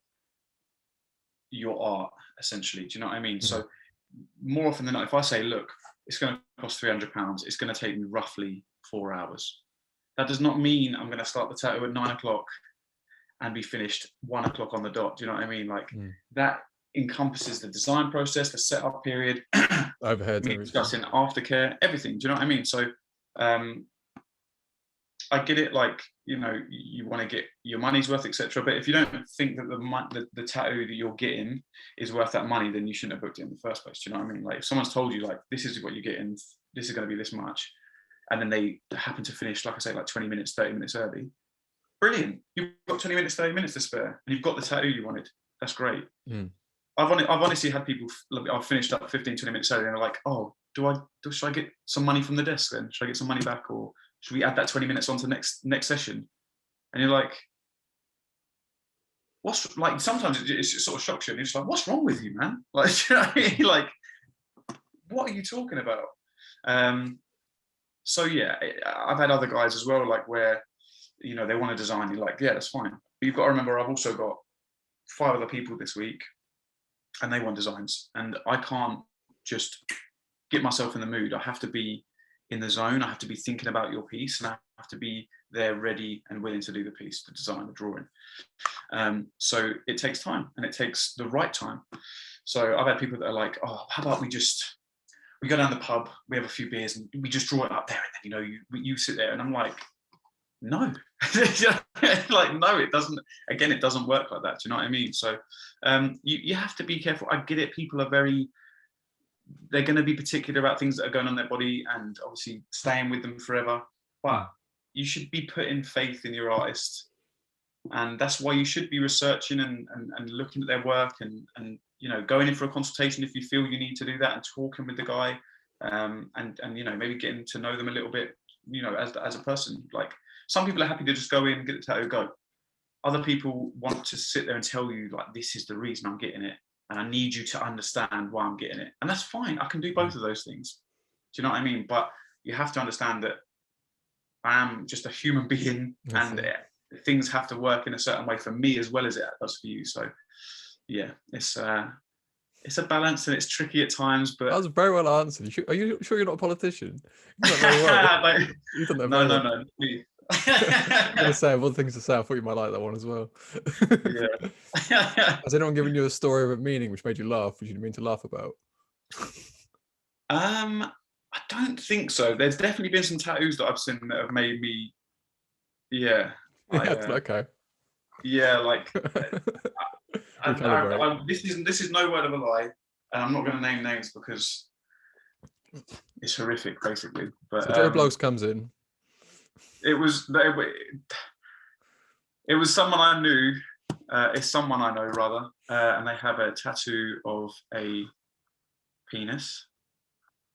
B: your art, essentially. Do you know what I mean? So more often than not, if I say, look, it's going to cost £300, it's going to take me roughly 4 hours. That does not mean I'm going to start the tattoo at 9 o'clock and be finished 1 o'clock on the dot. Do you know what I mean? Like that encompasses the design process, the setup period,
A: overhead,
B: me discussing aftercare, everything. Do you know what I mean? So I get it, like, you want to get your money's worth, etc. But if you don't think that the tattoo that you're getting is worth that money, then you shouldn't have booked it in the first place. Do you know what I mean? Like if someone's told you, like, this is what you're getting, this is going to be this much, and then they happen to finish, like I say, like 20 minutes, 30 minutes early, brilliant. You've got 20 minutes, 30 minutes to spare, and you've got the tattoo you wanted. That's great. I've honestly had people, I've finished up 15, 20 minutes early, and they're like, oh, should I get some money from the desk then? Should I get some money back, or should we add that 20 minutes onto next session? And you're like, what's, like, sometimes it just sort of shocks you, and you're just like, what's wrong with you, man? Like, do you know what I mean? Like, what are you talking about? So yeah, I've had other guys as well, like, where, they want to design, you're like, yeah, that's fine. But you've got to remember, I've also got 5 other people this week, and they want designs, and I can't just get myself in the mood. I have to be in the zone. I have to be thinking about your piece, and I have to be there ready and willing to do the piece, the design, the drawing. So it takes time, and it takes the right time. So I've had people that are like, oh, how about we go down the pub, we have a few beers, and we just draw it up there, and then you sit there. And I'm like, no. Like, no, it doesn't. Again, it doesn't work like that. Do you know what I mean? So you have to be careful. I get it. People are they're going to be particular about things that are going on in their body, and obviously staying with them forever. But you should be putting faith in your artist, and that's why you should be researching and looking at their work, and going in for a consultation if you feel you need to do that, and talking with the guy, and maybe getting to know them a little bit, as a person. Like, some people are happy to just go in, get the tattoo, go. Other people want to sit there and tell you, like, this is the reason I'm getting it, and I need you to understand why I'm getting it. And that's fine. I can do both of those things. Do you know what I mean? But you have to understand that I am just a human being, and things have to work in a certain way for me as well as it does for you. So yeah, it's a balance, and it's tricky at times. But
A: that was very well answered. Are you sure you're not a politician? You've done that very well.
B: No.
A: I'm gonna say, of all the things to say, I thought you might like that one as well.
B: Yeah.
A: Has anyone given you a story of a meaning which made you laugh, which you didn't mean to laugh about?
B: I don't think so. There's definitely been some tattoos that I've seen that have made me,
A: okay.
B: Yeah, like this is no word of a lie, and I'm not going to name names because it's horrific, basically. But
A: so Joe Blogs comes in.
B: It was someone I knew. It's someone I know, rather, and they have a tattoo of a penis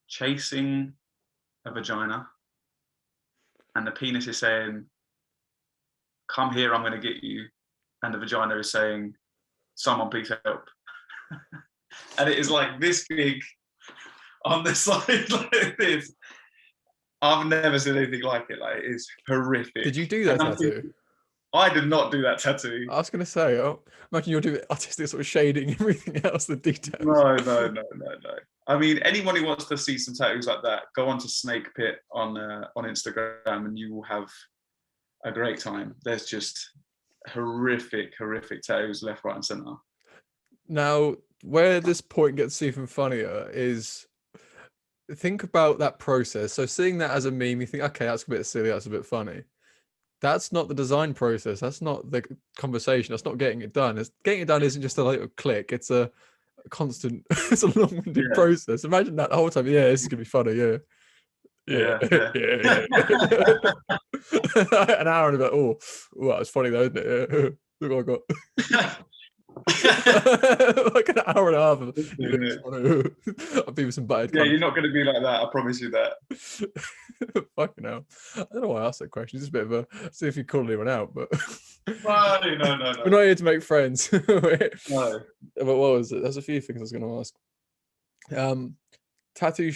B: chasing a vagina, and the penis is saying, "Come here, I'm going to get you," and the vagina is saying, "Someone please help." And it is like this big on the side, like this. I've never seen anything like it. Like, it is horrific.
A: Did you do that tattoo?
B: I did not do that tattoo.
A: I was going to say, imagine you're doing artistic sort of shading and everything else, the details.
B: No. I mean, anyone who wants to see some tattoos like that, go on to Snake Pit on Instagram, and you will have a great time. There's just horrific tattoos left, right, and centre. Now,
A: where this point gets even funnier is, think about that process. So seeing that as a meme, you think, okay, that's a bit silly, that's a bit funny. That's not the design process. That's not the conversation. That's not getting it done. Getting it done isn't just a little click. It's a constant. It's a long-winded process. Imagine that the whole time. Yeah, this is gonna be funny. Yeah. Yeah. An hour and about. Oh, that was funny though, isn't it? Yeah. Look what I got. Like an hour and a half of I'll be with some bad.
B: Yeah, you're not going to be like that. I promise you that.
A: Fucking hell. I don't know why I asked that question. It's just a bit of a see if you call anyone out, but
B: no.
A: We're not here to make friends.
B: No.
A: But what was it? There's a few things I was going to ask. Tattoo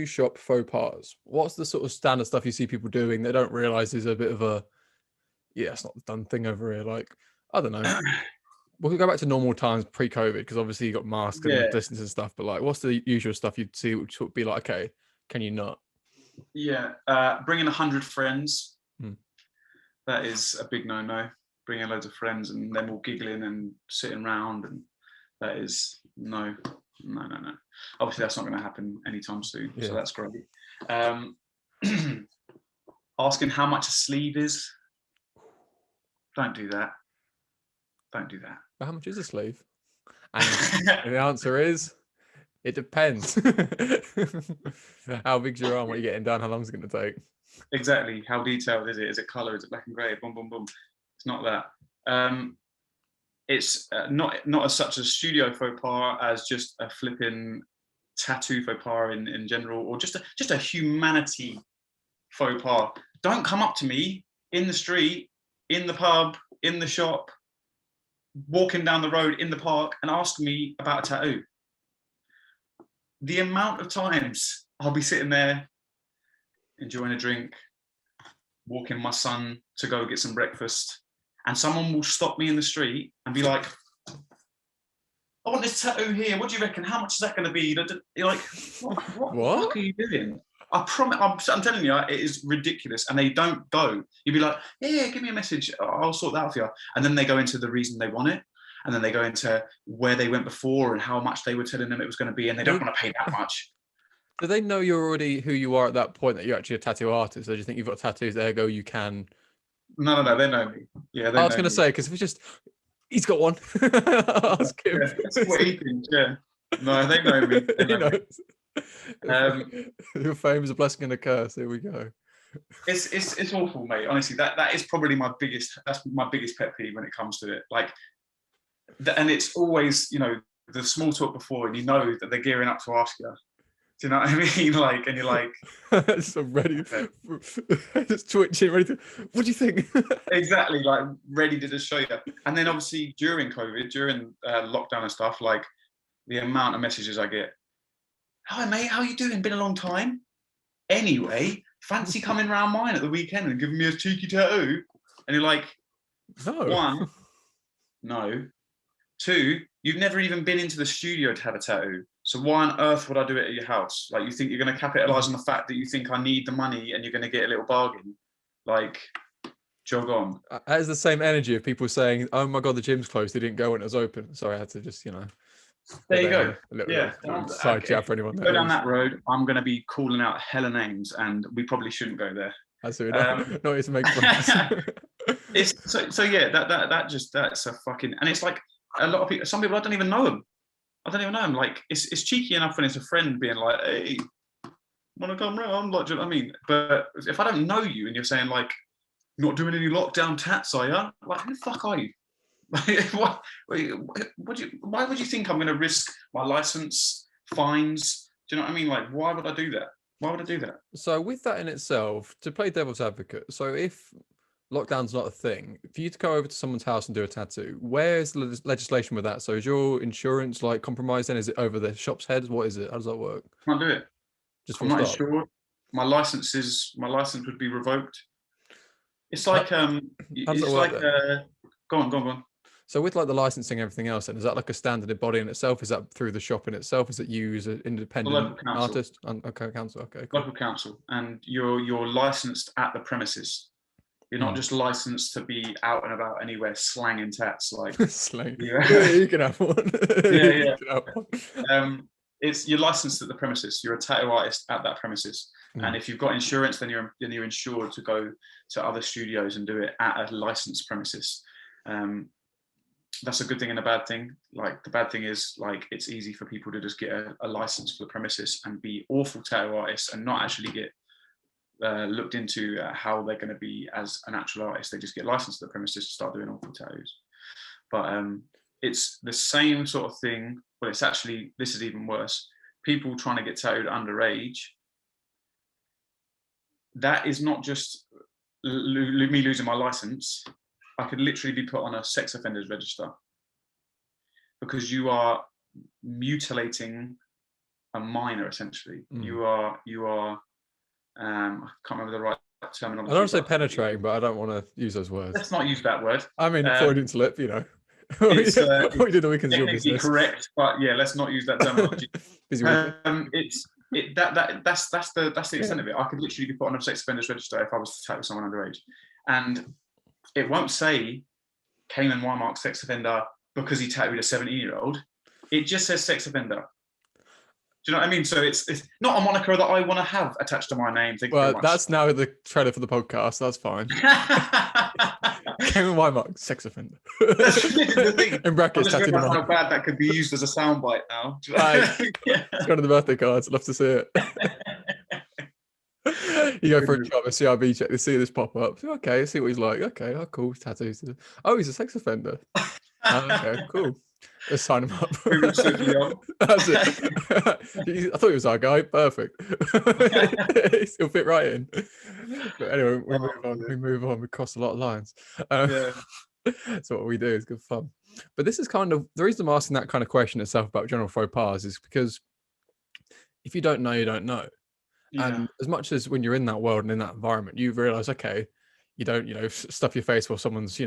A: shop faux pas. What's the sort of standard stuff you see people doing they don't realize is a bit of a it's not the done thing over here. Like, I don't know. We'll go back to normal times pre-COVID because obviously you got masks and distance and stuff. But like, what's the usual stuff you'd see which would be like, okay, can you not?
B: Yeah, bringing 100 friends. That is a big no-no. Bringing loads of friends and them all giggling and sitting around, and that is no. Obviously, that's not going to happen anytime soon. Yeah. So that's great. Asking how much a sleeve is. Don't do that. Don't do that.
A: But how much is a sleeve? And the answer is, it depends. How big's your arm? What are you getting done? How long is it going to take?
B: Exactly. How detailed is it? Is it colour? Is it black and grey? Boom, boom, boom. It's not that. It's not as such a studio faux pas as just a flipping tattoo faux pas in general, or just a humanity faux pas. Don't come up to me in the street, in the pub, in the shop, walking down the road, in the park, and ask me about a tattoo. The amount of times I'll be sitting there enjoying a drink, walking my son to go get some breakfast, and someone will stop me in the street and be like, I want this tattoo here. What do you reckon? How much is that going to be? You're like, what the fuck are you doing? I promise, I'm telling you, it is ridiculous. And they don't go. You'd be like, yeah, give me a message. I'll sort that out for you. And then they go into the reason they want it. And then they go into where they went before and how much they were telling them it was going to be. And they don't want to pay that much.
A: Do they know you're already who you are at that point, that you're actually a tattoo artist? Or do you think you've got tattoos, ergo you can?
B: No, they know me. Yeah,
A: I was going to say, because if it's just, he's got one. Ask him.
B: Yeah, that's what he thinks, yeah. No, they know me. They know me.
A: Your fame is a blessing and a curse. Here we go.
B: It's awful, mate. Honestly, that is probably my biggest pet peeve when it comes to it. Like, and it's always, the small talk before, and that they're gearing up to ask you. Do you know what I mean? Like, and you're like,
A: just ready, just twitching, ready to. What do you think?
B: Exactly, like ready to just show you. And then obviously during COVID, during lockdown and stuff, like the amount of messages I get. Hi mate, how you doing? Been a long time. Anyway, fancy coming round mine at the weekend and giving me a cheeky tattoo? And you're like,
A: no.
B: 1, no. 2, you've never even been into the studio to have a tattoo. So why on earth would I do it at your house? Like, you think you're going to capitalize on the fact that you think I need the money and you're going to get a little bargain? Like, jog on.
A: That is the same energy of people saying, oh my God, the gym's closed. They didn't go when it was open. Sorry, I had to just,
B: There you go.
A: Little side chat for anyone.
B: Go down that road. I'm going to be calling out hella names, and we probably shouldn't go there.
A: Absolutely not. Not here to make friends.
B: That's a fucking, and it's like a lot of people. Some people I don't even know them. Like, it's cheeky enough when it's a friend being like, hey, want to come round? Like, do you know what I mean? But if I don't know you and you're saying like, not doing any lockdown tats, are you? Like, who the fuck are you? Why would you think I'm going to risk my license, fines? Do you know what I mean? Like, why would I do that?
A: So with that in itself, to play devil's advocate, so if lockdown's not a thing, for you to go over to someone's house and do a tattoo, where's the legislation with that? So is your insurance like compromised then? Is it over the shop's head? What is it? How does that work?
B: Can't do it.
A: Just
B: I'm not insured. My license would be revoked. It's like go on.
A: So with like the licensing and everything else, then is that like a standard body in itself? Is that through the shop in itself? Is it you as an independent artist? Okay, council. Okay, cool.
B: Local council, and you're licensed at the premises. You're not just licensed to be out and about anywhere slanging tats like
A: slang. Yeah, you can have one.
B: Yeah. it's you're licensed at the premises. You're a tattoo artist at that premises, and if you've got insurance, then you're insured to go to other studios and do it at a licensed premises. That's a good thing and a bad thing. Like the bad thing is like it's easy for people to just get a license for the premises and be awful tattoo artists and not actually get looked into how they're going to be as an actual artist. They just get licensed to the premises to start doing awful tattoos. But it's the same sort of thing. Well, it's actually, this is even worse. People trying to get tattooed underage. That is not just me losing my license. I could literally be put on a sex offenders register because you are mutilating a minor, essentially. You are I can't remember the right terminology.
A: I don't want to say penetrating, but I don't want to use those words.
B: Let's not use that word.
A: I mean, Freudian slip, you know.
B: It's
A: we did the weekend's your business.
B: Correct, but yeah, let's not use that terminology. That's the extent of it. I could literally be put on a sex offenders register if I was to tattoo someone underage, and it won't say Kamen and Whymark sex offender because he tattooed a 17-year-old. It just says sex offender. Do you know what I mean? So it's not a moniker that I want to have attached to my name.
A: Well, that's now the trailer for the podcast. That's fine. Kamen and Whymark, sex offender.
B: That's the thing.
A: In brackets, tattooed on.
B: How bad that could be used as a soundbite now.
A: It's one of the birthday cards. I'd love to see it. You go for a job, a CRB check, they see this pop up. Okay, see what he's like. Okay, oh, cool. Tattoos. Oh, he's a sex offender. Okay, cool. Let's sign him up. That's it. I thought he was our guy. Perfect. He'll fit right in. But anyway, we move on. We cross a lot of lines. That's what we do. It's good fun. But this is kind of the reason I'm asking that kind of question itself about general faux pas is because if you don't know, you don't know. Yeah. And as much as when you're in that world and in that environment, you realize, okay, you don't, stuff your face while someone's,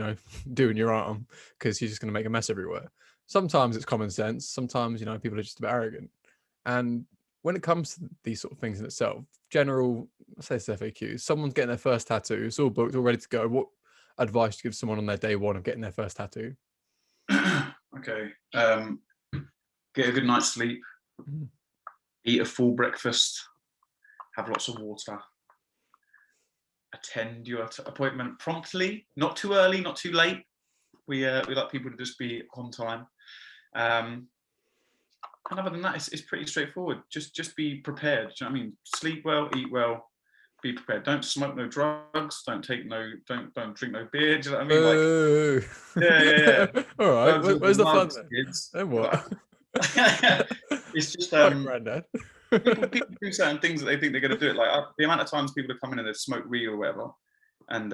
A: doing your arm because you're just going to make a mess everywhere. Sometimes it's common sense. Sometimes, people are just a bit arrogant. And when it comes to these sort of things in itself, general, let's say it's FAQs, someone's getting their first tattoo, it's all booked, all ready to go. What advice do you give someone on their day one of getting their first tattoo?
B: Okay. Get a good night's sleep. Eat a full breakfast. Have lots of water. Attend your appointment promptly, not too early, not too late. We like people to just be on time. And other than that, it's pretty straightforward. Just be prepared. Do you know what I mean? Sleep well, eat well, be prepared. Don't smoke no drugs. Don't drink no beer. Do you know what I mean? Yeah.
A: All right. Where's the fun then?
B: Kids.
A: Then what?
B: It's just
A: Granddad.
B: people do certain things that they think they're going to do it. Like the amount of times people have come in and they've smoked weed or whatever, and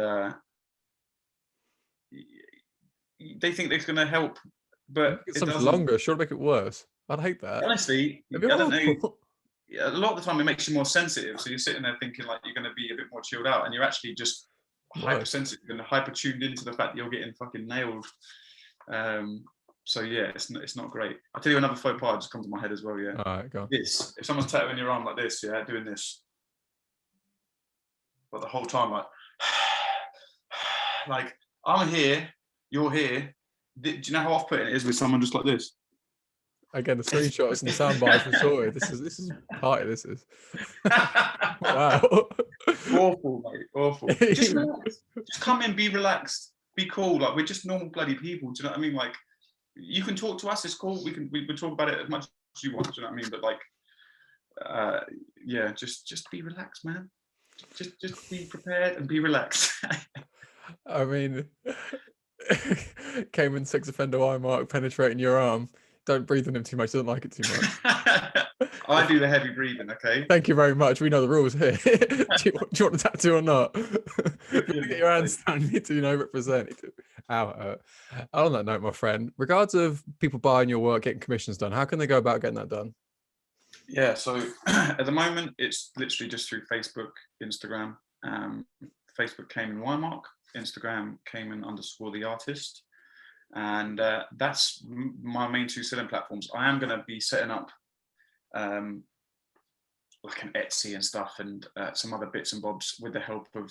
B: they think they're going to help, but
A: it's something longer. Sure, make it worse. I'd hate that.
B: Honestly, I don't know. A lot of the time, it makes you more sensitive. So you're sitting there thinking like you're going to be a bit more chilled out, and you're actually just hypersensitive and hyper tuned into the fact that you're getting fucking nailed. So yeah, it's not great. I'll tell you another faux pas just comes to my head as well. Yeah.
A: All right, go on.
B: This, if someone's tattooing your arm like this, yeah, doing this, but the whole time like I'm here, you're here. Do you know how off-putting it is with someone just like this?
A: Again, the screenshots and the sound bites were sorted. This is party. This is wow.
B: Awful, mate. Awful. Just relax. Just come in, be relaxed, be cool. Like we're just normal bloody people. Do you know what I mean? Like you can talk to us. It's cool. We talk about it as much as you want. Do you know what I mean? But like, yeah, just be relaxed, man. Just be prepared and be relaxed.
A: I mean, Kamen sex offender Whymark penetrating your arm. Don't breathe on him too much. Doesn't like it too much.
B: I do the heavy breathing. Okay.
A: Thank you very much. We know the rules here. do you want the tattoo or not? If you get your hands down, you need to represent. On that note, my friend, regards of people buying your work, getting commissions done, how can they go about getting that done?
B: Yeah. So at the moment, it's literally just through Facebook, Instagram. Facebook Kamen Whymark, Instagram Kamen_the artist. And that's my main two selling platforms. I am going to be setting up like an Etsy and stuff and some other bits and bobs with the help of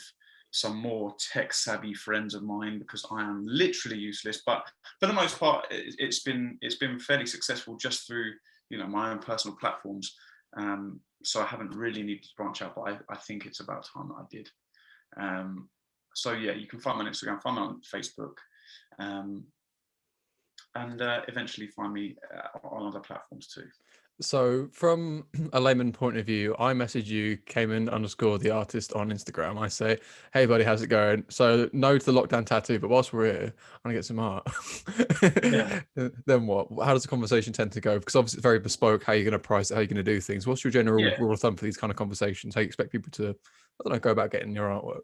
B: some more tech savvy friends of mine because I am literally useless. But for the most part, it's been fairly successful just through my own personal platforms. So I haven't really needed to branch out, but I think it's about time that I did. So yeah, you can find me on Instagram, find me on Facebook, and eventually find me on other platforms too.
A: So from a layman point of view, I message you, Kamen_the artist on Instagram. I say, hey buddy, how's it going? So no to the lockdown tattoo, but whilst we're here, I want to get some art.
B: Yeah.
A: Then what? How does the conversation tend to go? Because obviously it's very bespoke, how you're going to price it, how you're going to do things. What's your general rule of thumb for these kind of conversations? How you expect people to, I don't know, go about getting your artwork?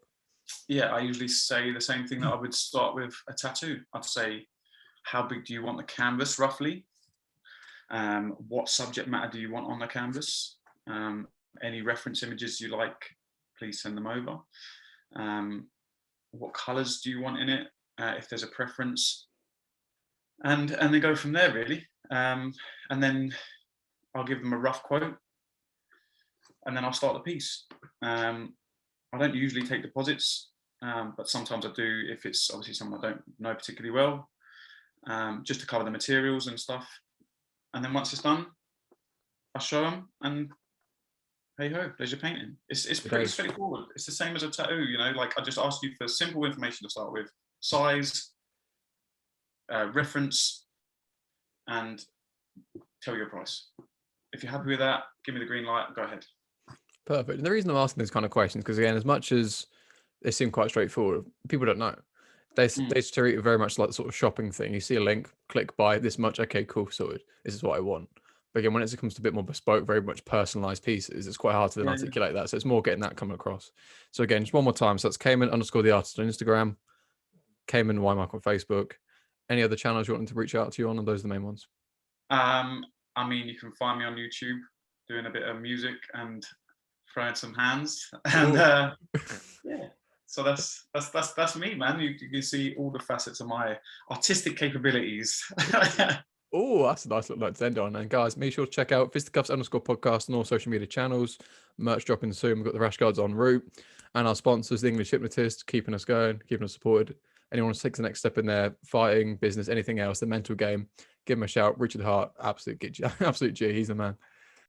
B: Yeah, I usually say the same thing that I would start with a tattoo. I'd say, how big do you want the canvas roughly? What subject matter do you want on the canvas? Any reference images you like, please send them over. What colors do you want in it, if there's a preference? And then go from there, really. And then I'll give them a rough quote, and then I'll start the piece. I don't usually take deposits, but sometimes I do if it's obviously someone I don't know particularly well, just to cover the materials and stuff. And then once it's done, I show them, and hey ho, there's your painting. It's pretty straightforward. It's the same as a tattoo, like I just ask you for simple information to start with: size, reference, and tell your price. If you're happy with that, give me the green light, go ahead.
A: Perfect. And the reason I'm asking these kind of questions, because again, as much as they seem quite straightforward, people don't know. They treat it very much like the sort of shopping thing. You see a link, click buy this much. Okay, cool, sorted. This is what I want. But again, when it comes to a bit more bespoke, very much personalized pieces, it's quite hard to then articulate that. So it's more getting that coming across. So again, just one more time. So that's Kamen_the artist on Instagram, Kamen Whymark on Facebook. Any other channels you want them to reach out to you on? And those are the main ones.
B: I mean, you can find me on YouTube doing a bit of music and throwing some hands. And yeah. So that's me, man. You can see all the facets of my artistic capabilities.
A: Oh, that's a nice little note to end on. And guys, make sure to check out Fisticuffs_podcast on all social media channels. Merch dropping soon. We've got the rash guards en route, and our sponsors, the English Hypnotist, keeping us going, keeping us supported. Anyone wants to take the next step in their fighting, business, anything else, the mental game, give him a shout. Richard Hart, absolute G. He's the man.